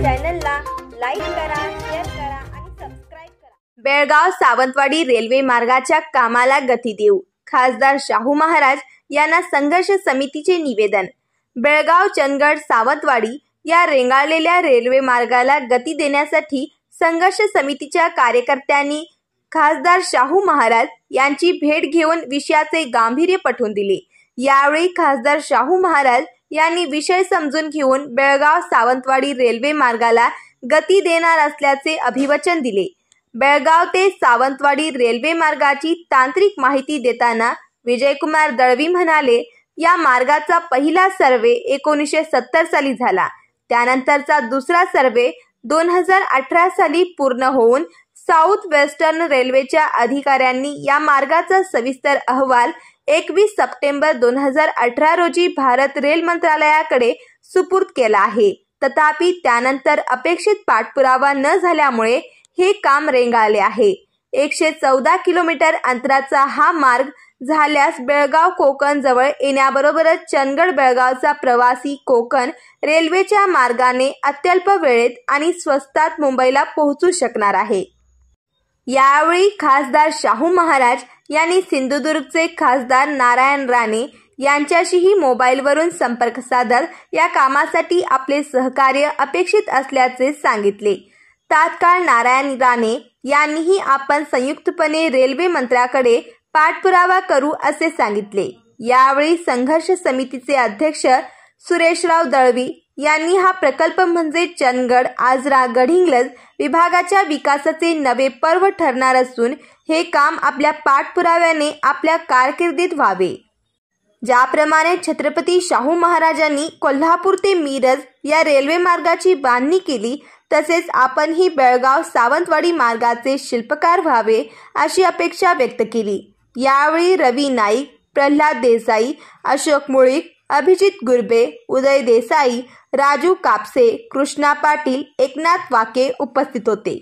चॅनलला लाईक करा, शेअर करा आणि सबस्क्राइब करा। बेळगाव सावंतवाडी रेल्वे मार्गाच्या कामाला गती देऊ, खासदार शाहू महाराज यांना संघर्ष समितीचे निवेदन। बेळगाव चंदगड सावंतवाडी या रेंगाळलेल्या रेल्वे मार्गाला गती देण्यासाठी संघर्ष समितीच्या कार्यकर्त्यांनी खासदार शाहू महाराज यांची भेट घेऊन विषयाचे गांभीर्य पटवून दिले। यावेळी खासदार शाहू महाराज यांनी विषय समजून घेऊन बेळगाव सावंतवाडी रेल्वे मार्गाला गती देणार असल्याचे अभिवचन दिले। बेळगाव ते सावंतवाडी रेल्वे मार्गाची तांत्रिक माहिती देताना विजयकुमार दळवी म्हणाले, या मार्गाचा पहिला सर्वे 1970 साली झाला। त्यानंतरचा दुसरा सर्वे 2018 साली पूर्ण होऊन साऊथ वेस्टर्न रेल्वेच्या अधिकाऱ्यांनी या मार्गाचा सविस्तर अहवाल 21 सप्टेंबर 2018 रोजी भारत रेल मंत्रालयाकडे सुपूर्द केला आहे। तथापि त्यानंतर अपेक्षित पाठपुरावा न झाल्यामुळे हे काम रेंगाळले आहे। 114 किलोमीटर अंतराचा हा मार्ग झाल्यास बेळगाव कोकण जवळ येण्याबरोबरच चंदगड बेळगावचा प्रवासी कोकण रेल्वेच्या मार्गाने अत्यल्प वेळेत आणि स्वस्तात मुंबईला पोहोचू शकणार आहे। यावेळी खासदार शाहू महाराज यांनी सिंधुदुर्गचे खासदार नारायण राणे यांच्याशीही मोबाईलवरून संपर्क साधत या कामासाठी आपले सहकार्य अपेक्षित असल्याचे सांगितले। तात्काळ नारायण राणे यांनीही आपण संयुक्तपणे रेल्वे मंत्र्याकडे पाठपुरावा करू असे सांगितले। यावेळी संघर्ष समितीचे अध्यक्ष सुरेशराव दळवी यांनी हा प्रकल्प म्हणजे चंदगड आजरा गडहिंग्लज विभागाच्या विकासाचे नवे पर्व ठरणार असून हे काम आपल्या पाठपुराव्याने आपल्या कारकिर्दीत व्हावे। ज्याप्रमाणे छत्रपती शाहू महाराजांनी कोल्हापूर ते मिरज या रेल्वे मार्गाची बांधणी केली, तसेच आपणही बेळगाव सावंतवाडी मार्गाचे शिल्पकार व्हावे अशी अपेक्षा व्यक्त केली। यावेळी रवी नाईक, प्रल्हाद देसाई, अशोक मुळीक, अभिजित गुरबे, उदय देसाई, राजू कापसे, कृष्णा पाटील, एकनाथ वाके उपस्थित होते।